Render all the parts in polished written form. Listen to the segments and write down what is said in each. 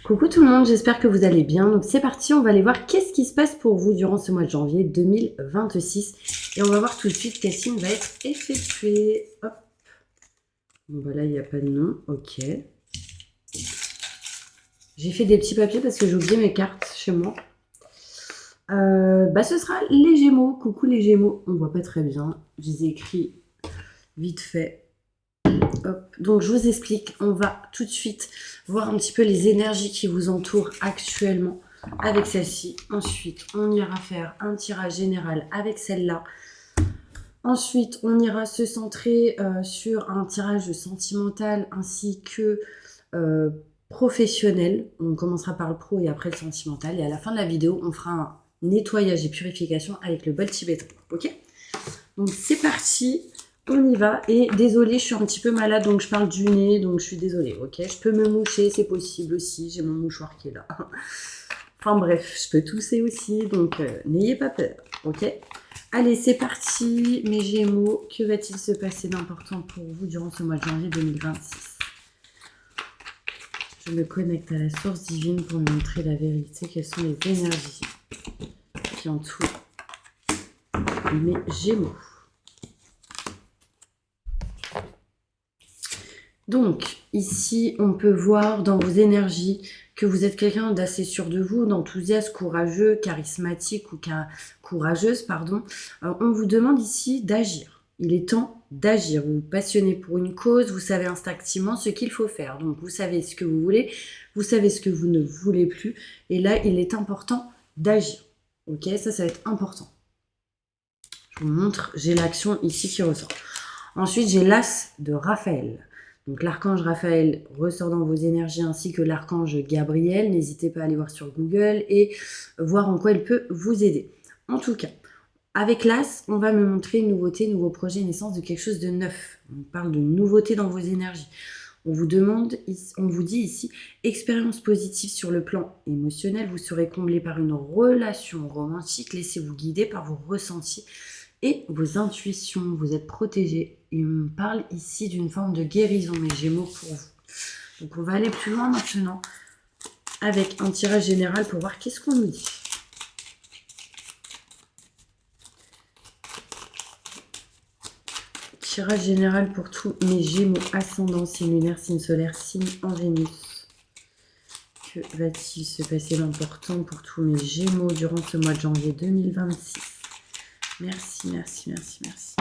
Coucou tout le monde, j'espère que vous allez bien. Donc c'est parti, on va aller voir qu'est-ce qui se passe pour vous durant ce mois de janvier 2026. Et on va voir tout de suite quel signe va être effectué. Hop. Bon bah là il n'y a pas de nom, ok. J'ai fait des petits papiers parce que j'ai oublié mes cartes chez moi. Ce sera les Gémeaux. Coucou les Gémeaux, on voit pas très bien. Je les ai écrits vite fait. Hop. Donc je vous explique, on va tout de suite voir un petit peu les énergies qui vous entourent actuellement avec celle-ci. Ensuite, on ira faire un tirage général avec celle-là. Ensuite, on ira se centrer sur un tirage sentimental ainsi que professionnel. On commencera par le pro et après le sentimental. Et à la fin de la vidéo, on fera un nettoyage et purification avec le bol tibétain. Ok? Donc c'est parti. On y va. Et désolée, je suis un petit peu malade, donc je parle du nez, donc je suis désolée, ok? Je peux me moucher, c'est possible aussi. J'ai mon mouchoir qui est là. Enfin bref, je peux tousser aussi, donc n'ayez pas peur, ok? Allez, c'est parti, mes Gémeaux. Que va-t-il se passer d'important pour vous durant ce mois de janvier 2026? Je me connecte à la source divine pour me montrer la vérité. Quelles sont les énergies qui entourent mes Gémeaux? Donc, ici, on peut voir dans vos énergies que vous êtes quelqu'un d'assez sûr de vous, d'enthousiaste, courageux, charismatique ou courageuse, pardon. On vous demande ici d'agir. Il est temps d'agir. Vous vous passionnez pour une cause, vous savez instinctivement ce qu'il faut faire. Donc, vous savez ce que vous voulez, vous savez ce que vous ne voulez plus. Et là, il est important d'agir. Ok, ça va être important. Je vous montre, j'ai l'action ici qui ressort. Ensuite, j'ai l'as de Raphaël. Donc l'archange Raphaël ressort dans vos énergies ainsi que l'archange Gabriel. N'hésitez pas à aller voir sur Google et voir en quoi il peut vous aider. En tout cas, avec l'As, on va me montrer une nouveauté, nouveau projet, naissance de quelque chose de neuf. On parle de nouveauté dans vos énergies. On vous dit ici, expérience positive sur le plan émotionnel. Vous serez comblé par une relation romantique. Laissez-vous guider par vos ressentis et vos intuitions. Vous êtes protégés. Et on me parle ici d'une forme de guérison, mes Gémeaux, pour vous. Donc on va aller plus loin maintenant avec un tirage général pour voir qu'est-ce qu'on nous dit. Tirage général pour tous mes Gémeaux, ascendant, signe lunaire, signe solaire, signe en Vénus. Que va-t-il se passer d'important pour tous mes Gémeaux durant ce mois de janvier 2026? Merci, merci, merci, merci.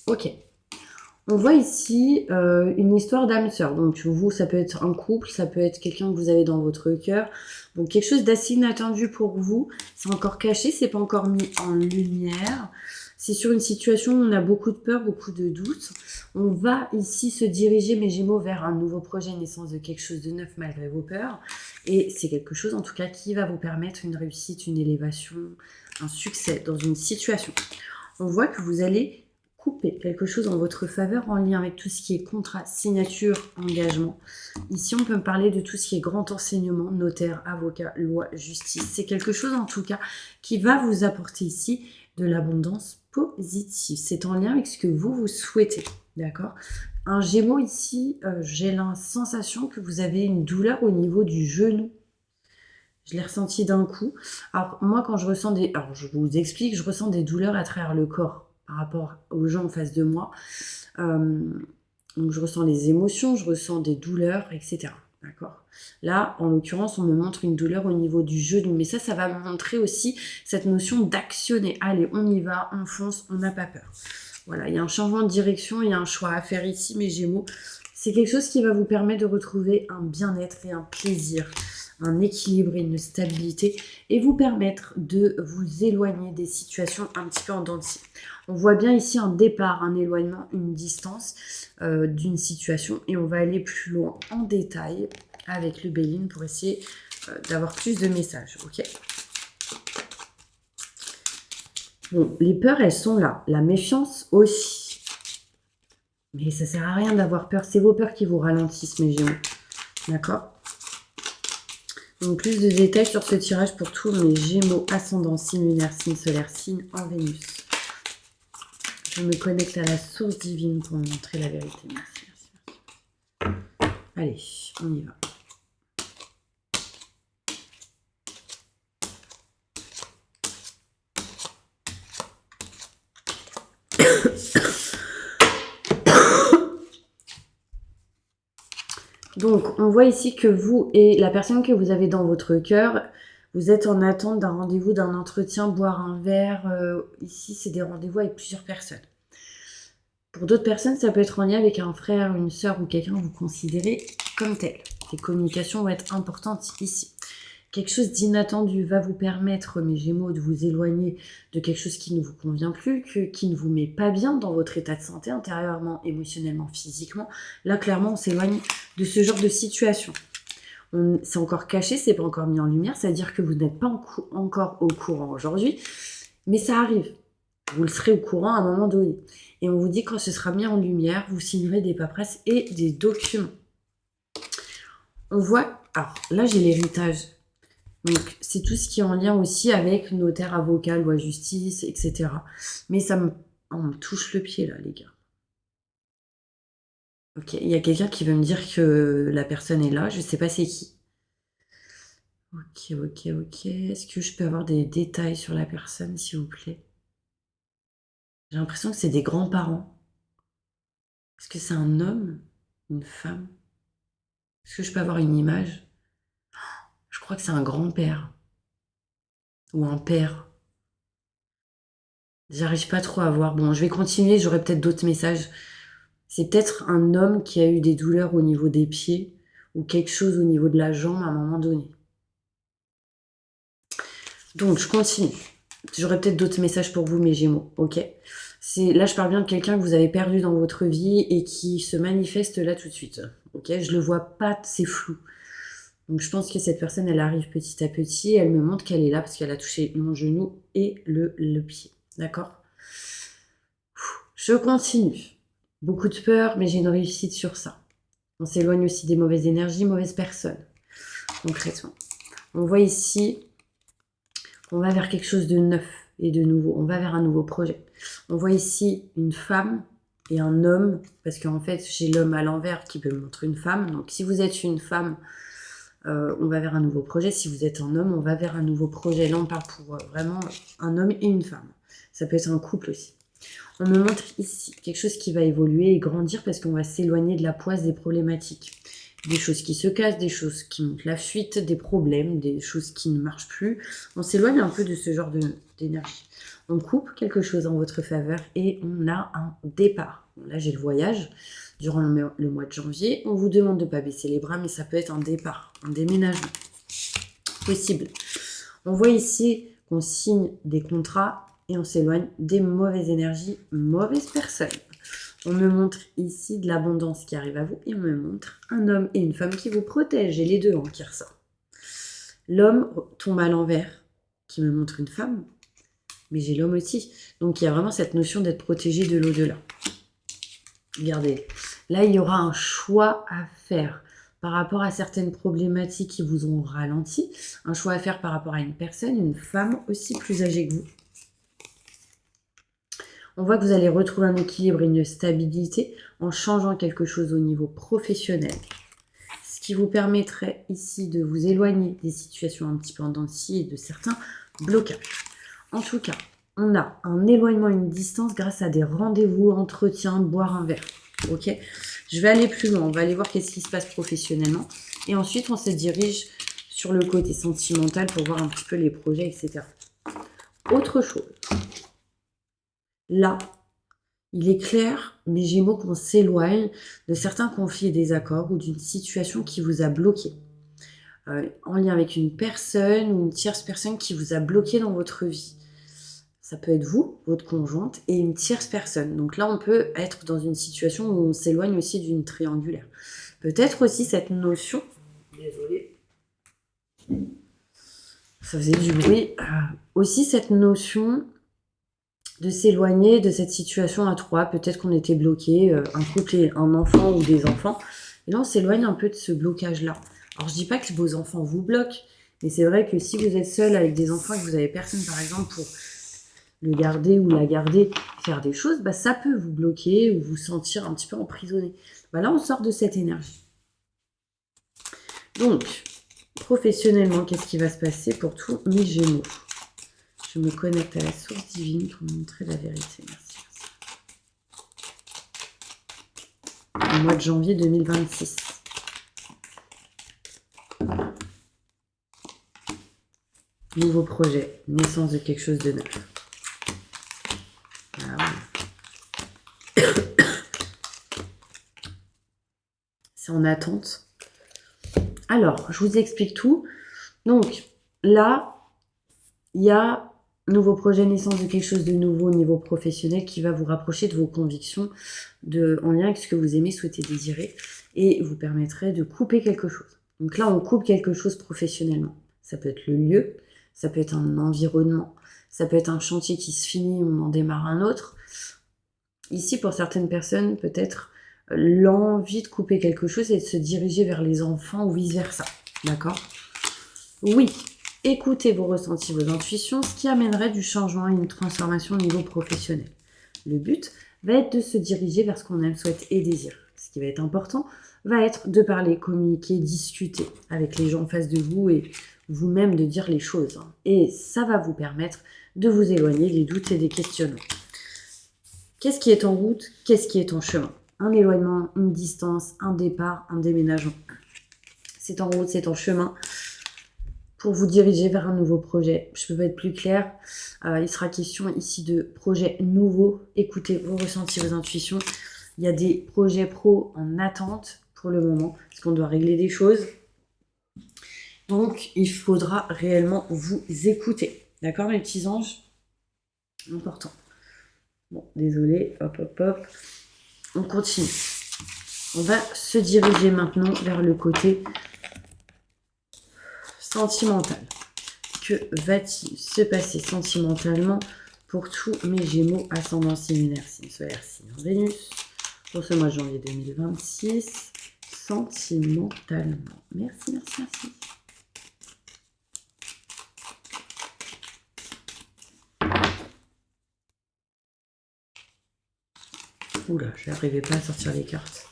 Ok. On voit ici une histoire d'âme sœur. Donc vous, ça peut être un couple, ça peut être quelqu'un que vous avez dans votre cœur. Donc quelque chose d'assez inattendu pour vous. C'est encore caché, c'est pas encore mis en lumière. C'est sur une situation où on a beaucoup de peur, beaucoup de doutes. On va ici se diriger, mes Gémeaux, vers un nouveau projet, naissance de quelque chose de neuf malgré vos peurs. Et c'est quelque chose, en tout cas, qui va vous permettre une réussite, une élévation, un succès dans une situation. On voit que vous allez couper quelque chose en votre faveur en lien avec tout ce qui est contrat, signature, engagement. Ici, on peut me parler de tout ce qui est grand enseignement, notaire, avocat, loi, justice. C'est quelque chose, en tout cas, qui va vous apporter ici de l'abondance positive. C'est en lien avec ce que vous souhaitez, d'accord? Un Gémeaux ici, j'ai la sensation que vous avez une douleur au niveau du genou. Je l'ai ressenti d'un coup. Alors, moi, quand je ressens des... Alors, je vous explique, je ressens des douleurs à travers le corps par rapport aux gens en face de moi. Donc, je ressens les émotions, je ressens des douleurs, etc. D'accord? Là, en l'occurrence, on me montre une douleur au niveau du genou. Mais ça va me montrer aussi cette notion d'actionner. Allez, on y va, on fonce, on n'a pas peur. Voilà, il y a un changement de direction, il y a un choix à faire ici, mes Gémeaux. C'est quelque chose qui va vous permettre de retrouver un bien-être et un plaisir, un équilibre et une stabilité, et vous permettre de vous éloigner des situations un petit peu en dents de scie. On voit bien ici un départ, un éloignement, une distance d'une situation, et on va aller plus loin en détail avec le Béline pour essayer d'avoir plus de messages. Ok. Bon, les peurs, elles sont là. La méfiance aussi. Mais ça sert à rien d'avoir peur. C'est vos peurs qui vous ralentissent, mes Gémeaux. D'accord? Donc plus de détails sur ce tirage pour tous mes Gémeaux, ascendant, signe lunaire, signe solaire, signe en Vénus. Je me connecte à la source divine pour me montrer la vérité. Merci, merci, merci. Allez, on y va. Donc, on voit ici que vous et la personne que vous avez dans votre cœur, vous êtes en attente d'un rendez-vous, d'un entretien, boire un verre. Ici, c'est des rendez-vous avec plusieurs personnes. Pour d'autres personnes, ça peut être en lien avec un frère, une sœur ou quelqu'un que vous considérez comme tel. Les communications vont être importantes ici. Quelque chose d'inattendu va vous permettre, mes Gémeaux, de vous éloigner de quelque chose qui ne vous convient plus, qui ne vous met pas bien dans votre état de santé, intérieurement, émotionnellement, physiquement. Là, clairement, on s'éloigne de ce genre de situation. C'est encore caché, c'est pas encore mis en lumière, c'est-à-dire que vous n'êtes pas encore au courant aujourd'hui, mais ça arrive. Vous le serez au courant à un moment donné. Et on vous dit, quand ce sera mis en lumière, vous signerez des paperasses et des documents. On voit, alors là, j'ai l'héritage. Donc, c'est tout ce qui est en lien aussi avec notaire, avocat, loi, justice, etc. Mais on me touche le pied, là, les gars. Ok, il y a quelqu'un qui veut me dire que la personne est là. Je sais pas c'est qui. Ok, ok, ok. Est-ce que je peux avoir des détails sur la personne, s'il vous plaît? J'ai l'impression que c'est des grands-parents. Est-ce que c'est un homme? Une femme? Est-ce que je peux avoir une image? Je crois que c'est un grand-père. Ou un père. J'arrive pas trop à voir. Bon, je vais continuer, j'aurai peut-être d'autres messages. C'est peut-être un homme qui a eu des douleurs au niveau des pieds ou quelque chose au niveau de la jambe à un moment donné. Donc, je continue. J'aurai peut-être d'autres messages pour vous, mes Gémeaux, ok? Là, je parle bien de quelqu'un que vous avez perdu dans votre vie et qui se manifeste là tout de suite, ok? Je le vois pas, c'est flou. Donc, je pense que cette personne, elle arrive petit à petit. Elle me montre qu'elle est là parce qu'elle a touché mon genou et le pied, d'accord? Je continue. Beaucoup de peur, mais j'ai une réussite sur ça. On s'éloigne aussi des mauvaises énergies, mauvaises personnes, concrètement. On voit ici qu'on va vers quelque chose de neuf et de nouveau. On va vers un nouveau projet. On voit ici une femme et un homme, parce qu'en fait, j'ai l'homme à l'envers qui peut me montrer une femme. Donc, si vous êtes une femme, on va vers un nouveau projet. Si vous êtes un homme, on va vers un nouveau projet. Là, on parle pour vraiment un homme et une femme. Ça peut être un couple aussi. On me montre ici quelque chose qui va évoluer et grandir parce qu'on va s'éloigner de la poisse des problématiques. Des choses qui se cassent, des choses qui montent la fuite, des problèmes, des choses qui ne marchent plus. On s'éloigne un peu de ce genre d'énergie. On coupe quelque chose en votre faveur et on a un départ. Bon, là, j'ai le voyage durant le mois de janvier. On vous demande de ne pas baisser les bras, mais ça peut être un départ, un déménagement possible. On voit ici qu'on signe des contrats et on s'éloigne des mauvaises énergies, mauvaises personnes. On me montre ici de l'abondance qui arrive à vous et on me montre un homme et une femme qui vous protègent. J'ai les deux qui ressortent. L'homme tombe à l'envers qui me montre une femme, mais j'ai l'homme aussi. Donc il y a vraiment cette notion d'être protégé de l'au-delà. Regardez, là il y aura un choix à faire par rapport à certaines problématiques qui vous ont ralenti. Un choix à faire par rapport à une personne, une femme aussi plus âgée que vous. On voit que vous allez retrouver un équilibre et une stabilité en changeant quelque chose au niveau professionnel. Ce qui vous permettrait ici de vous éloigner des situations un petit peu en dents de scie et de certains blocages. En tout cas, on a un éloignement, une distance grâce à des rendez-vous, entretiens, boire un verre. Ok ? Je vais aller plus loin, on va aller voir qu'est-ce qui se passe professionnellement. Et ensuite, on se dirige sur le côté sentimental pour voir un petit peu les projets, etc. Autre chose. Là, il est clair, mes Gémeaux, qu'on s'éloigne de certains conflits et désaccords ou d'une situation qui vous a bloqué. En lien avec une personne ou une tierce personne qui vous a bloqué dans votre vie. Ça peut être vous, votre conjointe, et une tierce personne. Donc là, on peut être dans une situation où on s'éloigne aussi d'une triangulaire. Peut-être aussi cette notion... Désolée. Ça faisait du bruit. Aussi cette notion... de s'éloigner de cette situation à trois. Peut-être qu'on était bloqué, un couple et un enfant ou des enfants. Et là, on s'éloigne un peu de ce blocage-là. Alors, je dis pas que vos enfants vous bloquent, mais c'est vrai que si vous êtes seul avec des enfants et que vous avez personne, par exemple, pour le garder ou la garder, faire des choses, bah, ça peut vous bloquer ou vous sentir un petit peu emprisonné. Bah, là, on sort de cette énergie. Donc, professionnellement, qu'est-ce qui va se passer pour tous mes Gémeaux? Je me connecte à la source divine pour me montrer la vérité. Merci. Au mois de janvier 2026. Nouveau projet, naissance de quelque chose de neuf. Ah ouais. C'est en attente. Alors, je vous explique tout. Donc, là, il y a nouveau projet, naissance de quelque chose de nouveau au niveau professionnel qui va vous rapprocher de vos convictions en lien avec ce que vous aimez, souhaitez, désirer et vous permettrait de couper quelque chose. Donc là, on coupe quelque chose professionnellement. Ça peut être le lieu, ça peut être un environnement, ça peut être un chantier qui se finit, on en démarre un autre. Ici, pour certaines personnes, peut-être l'envie de couper quelque chose et de se diriger vers les enfants ou vice-versa. D'accord? Oui, écoutez vos ressentis, vos intuitions, ce qui amènerait du changement et une transformation au niveau professionnel. Le but va être de se diriger vers ce qu'on aime, souhaite et désire. Ce qui va être important va être de parler, communiquer, discuter avec les gens en face de vous et vous-même de dire les choses. Et ça va vous permettre de vous éloigner des doutes et des questionnements. Qu'est-ce qui est en route? Qu'est-ce qui est en chemin? Un éloignement, une distance, un départ, un déménagement. C'est en route, c'est en chemin pour vous diriger vers un nouveau projet. Je ne peux pas être plus claire. Il sera question ici de projets nouveaux. Écoutez vos ressentis, vos intuitions. Il y a des projets pro en attente pour le moment, parce qu'on doit régler des choses. Donc, il faudra réellement vous écouter. D'accord, mes petits anges? Important. Bon, désolé. Hop, hop, hop. On continue. On va se diriger maintenant vers le côté sentimental. Que va-t-il se passer sentimentalement pour tous mes Gémeaux, ascendant lunaire, signe solaire, signe Vénus, pour ce mois de janvier 2026, sentimentalement? Merci, merci, merci. Oula, je n'arrivais pas à sortir les cartes.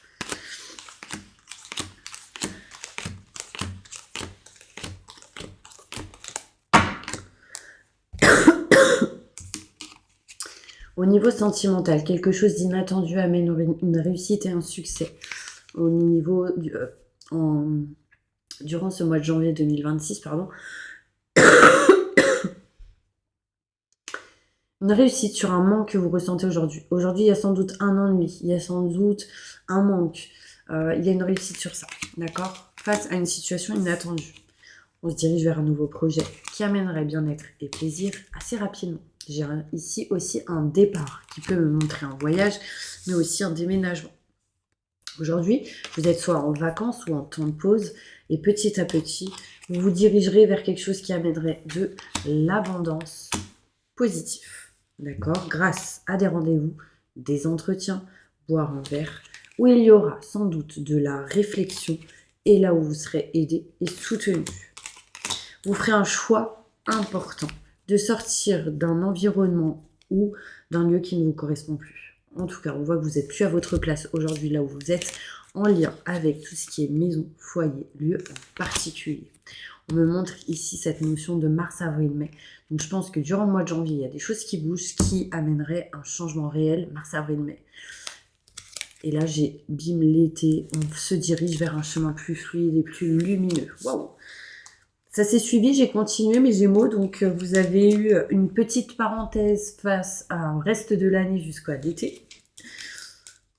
Au niveau sentimental, quelque chose d'inattendu amène une réussite et un succès. Au niveau durant ce mois de janvier 2026, pardon. Une réussite sur un manque que vous ressentez aujourd'hui. Aujourd'hui, il y a sans doute un ennui, il y a sans doute un manque. Il y a une réussite sur ça, d'accord? Face à une situation inattendue. On se dirige vers un nouveau projet qui amènerait bien-être et plaisir assez rapidement. J'ai ici aussi un départ qui peut me montrer un voyage, mais aussi un déménagement. Aujourd'hui, vous êtes soit en vacances ou en temps de pause, et petit à petit, vous vous dirigerez vers quelque chose qui amènerait de l'abondance positive. D'accord? Grâce à des rendez-vous, des entretiens, boire un verre, où il y aura sans doute de la réflexion, et là où vous serez aidé et soutenu. Vous ferez un choix important de sortir d'un environnement ou d'un lieu qui ne vous correspond plus. En tout cas, on voit que vous n'êtes plus à votre place aujourd'hui là où vous êtes, en lien avec tout ce qui est maison, foyer, lieu en particulier. On me montre ici cette notion de mars, avril, mai. Donc je pense que durant le mois de janvier, il y a des choses qui bougent, qui amèneraient un changement réel, mars, avril, mai. Et là, j'ai bim, l'été, on se dirige vers un chemin plus fluide et plus lumineux. Waouh! Ça s'est suivi, j'ai continué mes Gémeaux, donc vous avez eu une petite parenthèse face au reste de l'année jusqu'à l'été.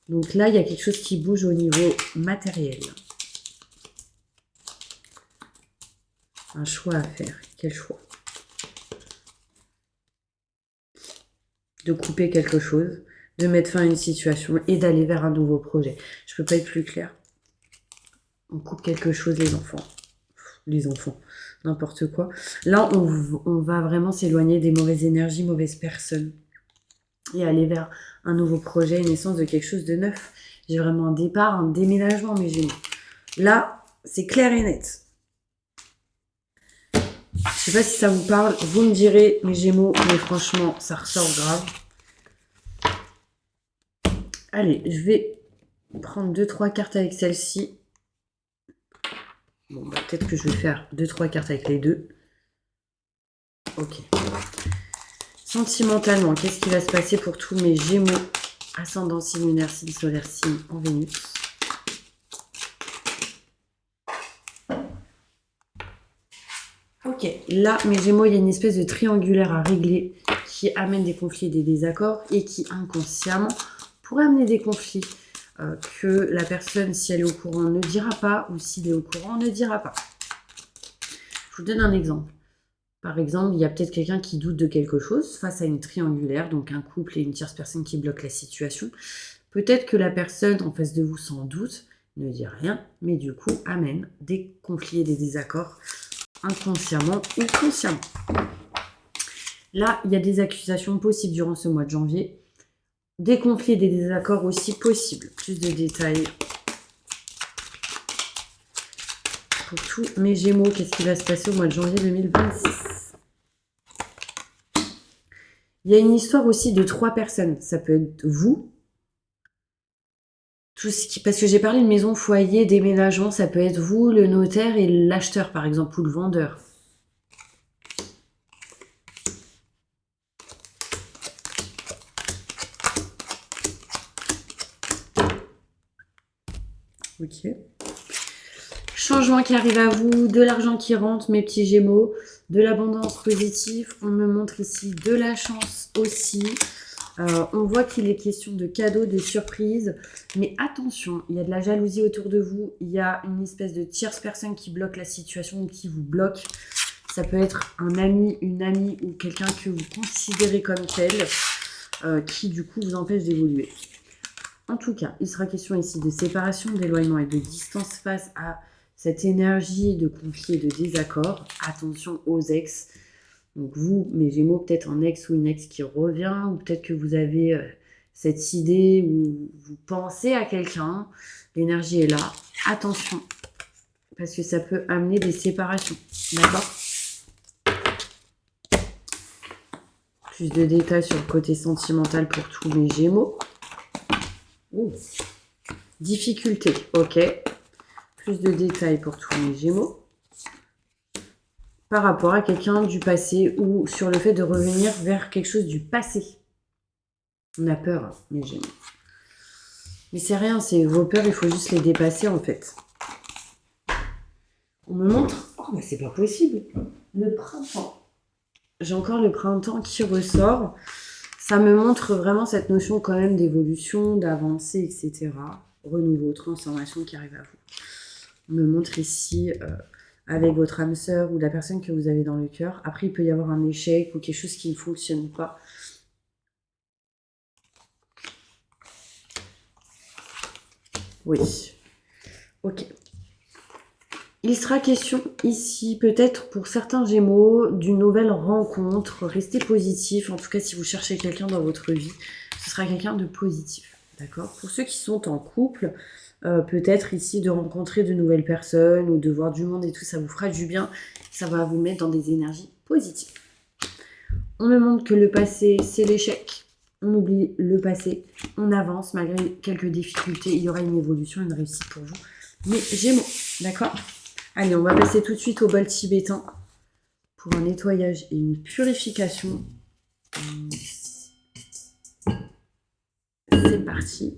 Donc là, il y a quelque chose qui bouge au niveau matériel. Un choix à faire. Quel choix? De couper quelque chose, de mettre fin à une situation et d'aller vers un nouveau projet. Je peux pas être plus clair. On coupe quelque chose, les enfants. Les enfants, n'importe quoi. Là, on va vraiment s'éloigner des mauvaises énergies, mauvaises personnes. Et aller vers un nouveau projet, une naissance de quelque chose de neuf. J'ai vraiment un départ, un déménagement, mes Gémeaux. Là, c'est clair et net. Je sais pas si ça vous parle, vous me direz, mes Gémeaux, mais franchement, ça ressort grave. Allez, je vais prendre 2-3 cartes avec celle-ci. Bon, bah, peut-être que je vais faire 2-3 cartes avec les deux. Ok. Sentimentalement, qu'est-ce qui va se passer pour tous mes Gémeaux, ascendant signe lunaire, signe solaire, signe en Vénus? Ok, là, mes Gémeaux, il y a une espèce de triangulaire à régler qui amène des conflits et des désaccords et qui, inconsciemment, pourrait amener des conflits que la personne, si elle est au courant, ne dira pas, ou s'il est au courant, ne dira pas. Je vous donne un exemple. Par exemple, il y a peut-être quelqu'un qui doute de quelque chose face à une triangulaire, donc un couple et une tierce personne qui bloquent la situation. Peut-être que la personne en face de vous, sans doute, ne dit rien, mais du coup amène des conflits et des désaccords inconsciemment ou consciemment. Là, il y a des accusations possibles durant ce mois de janvier, des conflits et des désaccords aussi possibles. Plus de détails pour tous mes Gémeaux. Qu'est-ce qui va se passer au mois de janvier 2026? Il y a une histoire aussi de 3 personnes. Ça peut être vous. Parce que j'ai parlé de maison, foyer, déménagement. Ça peut être vous, le notaire et l'acheteur, par exemple, ou le vendeur. Ok. Changement qui arrive à vous, de l'argent qui rentre, mes petits Gémeaux, de l'abondance positive. On me montre ici de la chance aussi. On voit qu'il est question de cadeaux, de surprises. Mais attention, il y a de la jalousie autour de vous. Il y a une espèce de tierce personne qui bloque la situation ou qui vous bloque. Ça peut être un ami, une amie ou quelqu'un que vous considérez comme tel qui du coup vous empêche d'évoluer. En tout cas, il sera question ici de séparation, d'éloignement et de distance face à cette énergie de conflit et de désaccord. Attention aux ex. Donc vous, mes Gémeaux, peut-être un ex ou une ex qui revient, ou peut-être que vous avez cette idée où vous pensez à quelqu'un, l'énergie est là. Attention, parce que ça peut amener des séparations. D'accord? Plus de détails sur le côté sentimental pour tous mes Gémeaux. Ouh. Difficulté, ok. Plus de détails pour tous mes Gémeaux. Par rapport à quelqu'un du passé ou sur le fait de revenir vers quelque chose du passé. On a peur, hein, mes Gémeaux. Mais c'est rien, c'est vos peurs, il faut juste les dépasser en fait. On me montre, oh bah c'est pas possible, le printemps. J'ai encore le printemps qui ressort. Ça me montre vraiment cette notion quand même d'évolution, d'avancée, etc. Renouveau, transformation qui arrive à vous. On me montre ici avec votre âme sœur ou la personne que vous avez dans le cœur. Après, il peut y avoir un échec ou quelque chose qui ne fonctionne pas. Oui. Ok. Il sera question ici, peut-être pour certains Gémeaux, d'une nouvelle rencontre. Restez positif. En tout cas, si vous cherchez quelqu'un dans votre vie, ce sera quelqu'un de positif. D'accord? Pour ceux qui sont en couple, peut-être ici de rencontrer de nouvelles personnes ou de voir du monde et tout, ça vous fera du bien. Ça va vous mettre dans des énergies positives. On me montre que le passé, c'est l'échec. On oublie le passé. On avance malgré quelques difficultés. Il y aura une évolution, une réussite pour vous. Mais Gémeaux, d'accord? Allez, on va passer tout de suite au bol tibétain pour un nettoyage et une purification. C'est parti.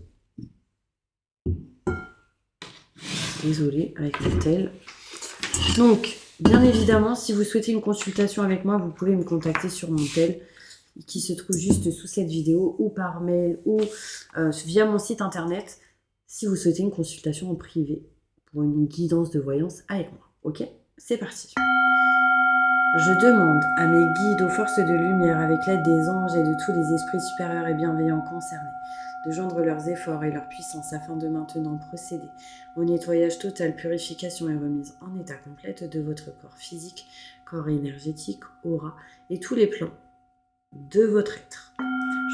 Désolée avec le tel. Donc, bien évidemment, si vous souhaitez une consultation avec moi, vous pouvez me contacter sur mon tel qui se trouve juste sous cette vidéo ou par mail ou via mon site internet si vous souhaitez une consultation en privé pour une guidance de voyance avec moi. Ok? C'est parti. Je demande à mes guides aux forces de lumière avec l'aide des anges et de tous les esprits supérieurs et bienveillants concernés de joindre leurs efforts et leur puissance afin de maintenant procéder au nettoyage total, purification et remise en état complète de votre corps physique, corps énergétique, aura et tous les plans de votre être.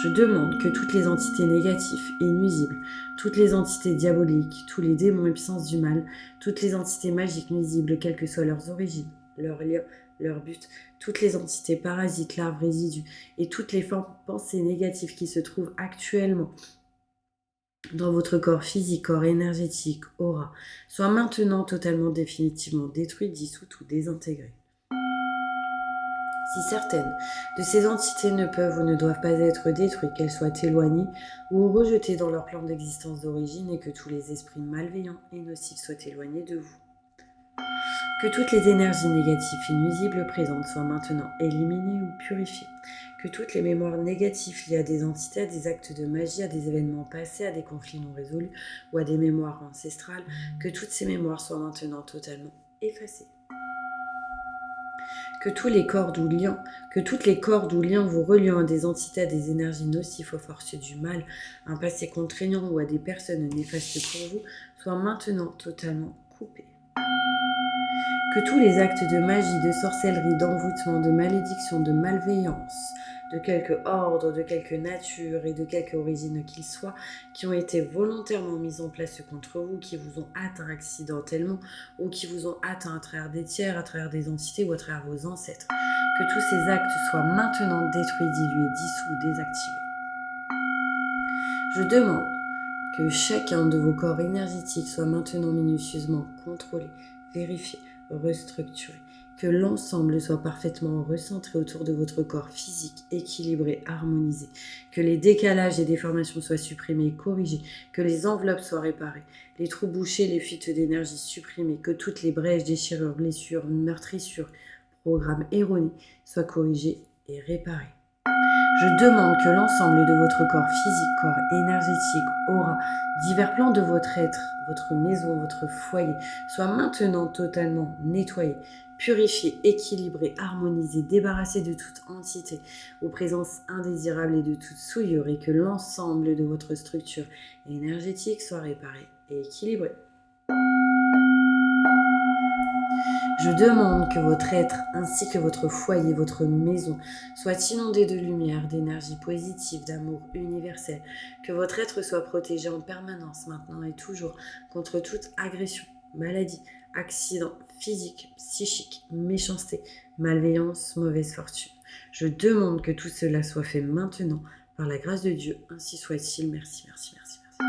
Je demande que toutes les entités négatives et nuisibles, toutes les entités diaboliques, tous les démons et puissances du mal, toutes les entités magiques nuisibles, quelles que soient leurs origines, leurs liens, leur but, toutes les entités parasites, larves, résidus et toutes les pensées négatives qui se trouvent actuellement dans votre corps physique, corps énergétique, aura, soient maintenant totalement définitivement détruites, dissoutes ou désintégrées. Si certaines de ces entités ne peuvent ou ne doivent pas être détruites, qu'elles soient éloignées ou rejetées dans leur plan d'existence d'origine et que tous les esprits malveillants et nocifs soient éloignés de vous. Que toutes les énergies négatives et nuisibles présentes soient maintenant éliminées ou purifiées. Que toutes les mémoires négatives liées à des entités, à des actes de magie, à des événements passés, à des conflits non résolus ou à des mémoires ancestrales, que toutes ces mémoires soient maintenant totalement effacées. Que tous les cordes ou liens, que toutes les cordes ou liens vous reliant à des entités, à des énergies nocives, aux forces du mal, à un passé contraignant ou à des personnes néfastes pour vous, soient maintenant totalement coupés. Que tous les actes de magie, de sorcellerie, d'envoûtement, de malédiction, de malveillance, de quelque ordre, de quelque nature et de quelque origine qu'ils soient, qui ont été volontairement mis en place contre vous, qui vous ont atteint accidentellement ou qui vous ont atteint à travers des tiers, à travers des entités ou à travers vos ancêtres, que tous ces actes soient maintenant détruits, dilués, dissous, désactivés. Je demande que chacun de vos corps énergétiques soit maintenant minutieusement contrôlé, vérifié, restructuré, que l'ensemble soit parfaitement recentré autour de votre corps physique, équilibré, harmonisé, que les décalages et déformations soient supprimés et corrigés, que les enveloppes soient réparées, les trous bouchés, les fuites d'énergie supprimées, que toutes les brèches, déchirures, blessures, meurtrissures, programmes erronés soient corrigés et réparés. Je demande que l'ensemble de votre corps physique, corps énergétique, aura, divers plans de votre être, votre maison, votre foyer, soit maintenant totalement nettoyé, purifié, équilibré, harmonisé, débarrassé de toute entité ou présence indésirable et de toute souillure et que l'ensemble de votre structure énergétique soit réparé et équilibré. Je demande que votre être ainsi que votre foyer, votre maison soient inondés de lumière, d'énergie positive, d'amour universel, que votre être soit protégé en permanence maintenant et toujours contre toute agression, maladie, accident physique, psychique, méchanceté, malveillance, mauvaise fortune. Je demande que tout cela soit fait maintenant par la grâce de Dieu, ainsi soit-il. Merci, merci, merci, merci.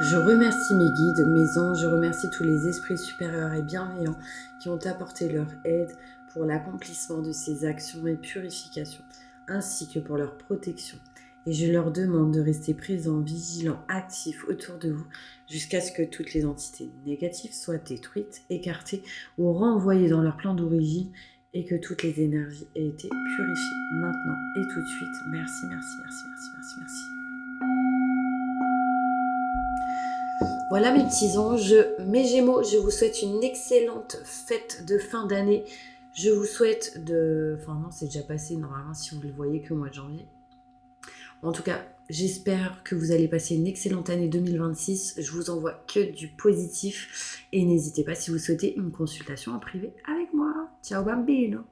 Je remercie mes guides, mes anges, je remercie tous les esprits supérieurs et bienveillants qui ont apporté leur aide pour l'accomplissement de ces actions et purifications, ainsi que pour leur protection. Et je leur demande de rester présents, vigilants, actifs autour de vous, jusqu'à ce que toutes les entités négatives soient détruites, écartées ou renvoyées dans leur plan d'origine, et que toutes les énergies aient été purifiées maintenant et tout de suite. Merci, merci, merci, merci, merci, merci. Voilà mes petits anges, mes Gémeaux, je vous souhaite une excellente fête de fin d'année. Je vous souhaite de... Enfin non, c'est déjà passé normalement si vous le voyez que au mois de janvier. En tout cas, j'espère que vous allez passer une excellente année 2026. Je vous envoie que du positif. Et n'hésitez pas si vous souhaitez une consultation en privé avec moi. Ciao bambino.